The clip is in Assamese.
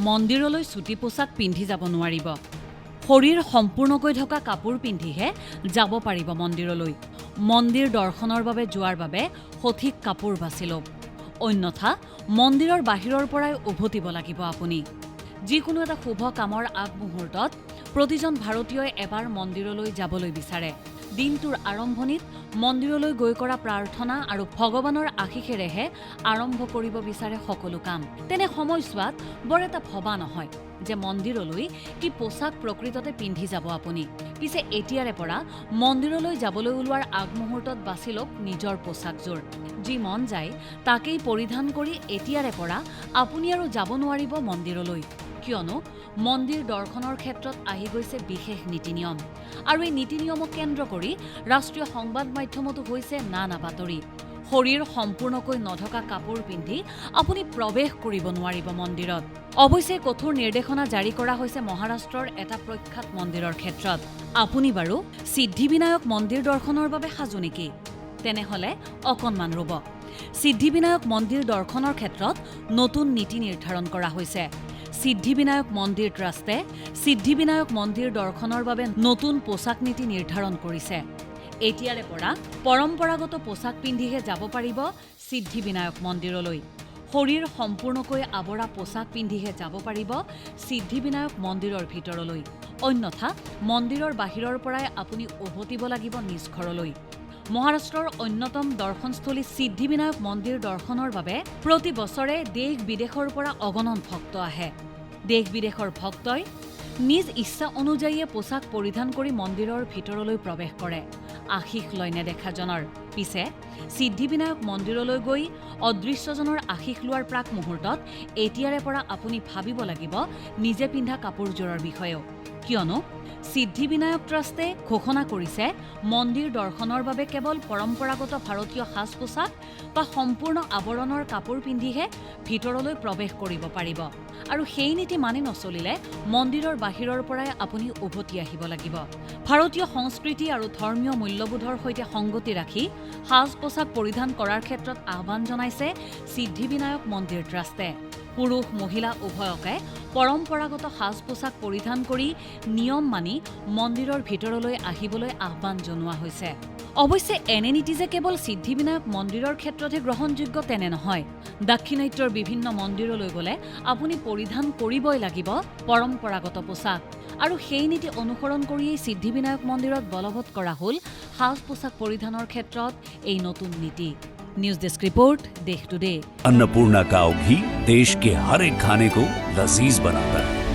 মন্দিৰলৈ চুটি পোছাক পিন্ধি যাব নোৱাৰিব। শৰীৰ সম্পূৰ্ণকৈ ঢকা কাপোৰ পিন্ধিহে যাব পাৰিব মন্দিৰলৈ। মন্দিৰ দৰ্শনৰ বাবে যোৱাৰ বাবে সঠিক কাপোৰ বাছি লওক। অন্যথা মন্দিৰৰ বাহিৰৰ পৰাই উভতিব লাগিব আপুনি। যিকোনো এটা শুভ কামৰ আগমুহূৰ্তত প্ৰতিজন ভাৰতীয়ই এবাৰ মন্দিৰলৈ যাবলৈ বিচাৰে। দিনটোৰ আৰম্ভণিত মন্দিৰলৈ গৈ কৰা প্ৰাৰ্থনা আৰু ভগৱানৰ আশীষেৰেহে আৰম্ভ কৰিব বিচাৰে সকলো কাম। তেনে সময়ছোৱাত বৰ এটা ভবা নহয় যে মন্দিৰলৈ কি পোছাক প্ৰকৃততে পিন্ধি যাব আপুনি। পিছে এতিয়াৰে পৰা মন্দিৰলৈ যাবলৈ ওলোৱাৰ আগমুহূৰ্তত বাছি লওক নিজৰ পোছাকযোৰ। যি মন যায় তাকেই পৰিধান কৰি এতিয়াৰে পৰা আপুনি আৰু যাব নোৱাৰিব মন্দিৰলৈ। কিয়নো মন্দিৰ দৰ্শনৰ ক্ষেত্ৰত আহি গৈছে বিশেষ নীতি নিয়ম। আৰু এই নীতি নিয়মক কেন্দ্ৰ কৰি ৰাষ্ট্ৰীয় সংবাদ মাধ্যমতো হৈছে নানা বাতৰি। শৰীৰ সম্পূৰ্ণকৈ নঢকা কাপোৰ পিন্ধি আপুনি প্ৰৱেশ কৰিব নোৱাৰিব মন্দিৰত। অৱশ্যে কঠোৰ নিৰ্দেশনা জাৰি কৰা হৈছে মহাৰাষ্ট্ৰৰ এটা প্ৰখ্যাত মন্দিৰৰ ক্ষেত্ৰত। আপুনি বাৰু সিদ্ধিবিনায়ক মন্দিৰ দৰ্শনৰ বাবে সাজু নেকি? তেনেহলে অকণমান ৰ'ব। সিদ্ধিবিনায়ক মন্দিৰ দৰ্শনৰ ক্ষেত্ৰত নতুন নীতি নিৰ্ধাৰণ কৰা হৈছে। সিদ্ধিবিনায়ক মন্দিৰ ট্ৰাষ্টে সিদ্ধিবিনায়ক মন্দিৰ দৰ্শনৰ বাবে নতুন পোছাক নীতি নিৰ্ধাৰণ কৰিছে। এতিয়াৰে পৰা পৰম্পৰাগত পোছাক পিন্ধিহে যাব পাৰিব সিদ্ধিবিনায়ক মন্দিৰলৈ। শৰীৰ সম্পূৰ্ণকৈ আৱৰা পোছাক পিন্ধিহে যাব পাৰিব সিদ্ধিবিনায়ক মন্দিৰৰ ভিতৰলৈ। অন্যথা মন্দিৰৰ বাহিৰৰ পৰাই আপুনি উভতিব লাগিব নিজ ঘৰলৈ। মহাৰাষ্ট্ৰৰ অন্যতম দৰ্শনস্থলী সিদ্ধিবিনায়ক মন্দিৰ দৰ্শনৰ বাবে প্ৰতি বছৰে দেশ বিদেশৰ পৰা অগণন ভক্ত আহে। দেশ বিদেশৰ ভক্তই নিজ ইচ্ছা অনুযায়ীয়ে পোছাক পৰিধান কৰি মন্দিৰৰ ভিতৰলৈ প্ৰৱেশ কৰে। আশীষ লয় নেদেখাজনৰ। পিছে সিদ্ধিবিনায়ক মন্দিৰলৈ গৈ অদৃশ্যজনৰ আশীষ লোৱাৰ প্ৰাক মুহূৰ্তত এতিয়াৰে পৰা আপুনি ভাবিব লাগিব নিজে পিন্ধা কাপোৰযোৰৰ বিষয়েও। কিয়নো সিদ্ধিবিনায়ক ট্ৰাষ্টে ঘোষণা কৰিছে মন্দিৰ দৰ্শনৰ বাবে কেৱল পৰম্পৰাগত ভাৰতীয় সাজ পোছাক বা সম্পূৰ্ণ আৱৰণৰ কাপোৰ পিন্ধিহে ভিতৰলৈ প্ৰৱেশ কৰিব পাৰিব। আৰু সেই নীতি মানি নচলিলে মন্দিৰৰ বাহিৰৰ পৰাই আপুনি উভতি আহিব লাগিব। ভাৰতীয় সংস্কৃতি আৰু ধৰ্মীয় মূল্যবোধৰ সৈতে সংগতি ৰাখি সাজ পোছাক পৰিধান কৰাৰ ক্ষেত্ৰত আহ্বান জনাইছে সিদ্ধিবিনায়ক মন্দিৰ ট্ৰাষ্টে। পুৰুষ মহিলা উভয়কে পৰম্পৰাগত সাজ পোছাক পৰিধান কৰি নিয়ম মানি মন্দিৰৰ ভিতৰলৈ আহিবলৈ আহ্বান জনোৱা হৈছে। অৱশ্যে এনে নীতি যে কেৱল সিদ্ধিবিনায়ক মন্দিৰৰ ক্ষেত্ৰতহে গ্ৰহণযোগ্য তেনে নহয়। দাক্ষিণাত্যৰ বিভিন্ন মন্দিৰলৈ গ'লে আপুনি পৰিধান কৰিবই লাগিব পৰম্পৰাগত পোছাক। আৰু সেই নীতি অনুসৰণ কৰিয়েই সিদ্ধিবিনায়ক মন্দিৰত বলৱৎ কৰা হ'ল সাজ পোছাক পৰিধানৰ ক্ষেত্ৰত এই নতুন নীতি। न्यूज डेस्क रिपोर्ट देश टुडे। अन्नपूर्णा काव घी देश के हर एक खाने को लजीज बनाता है।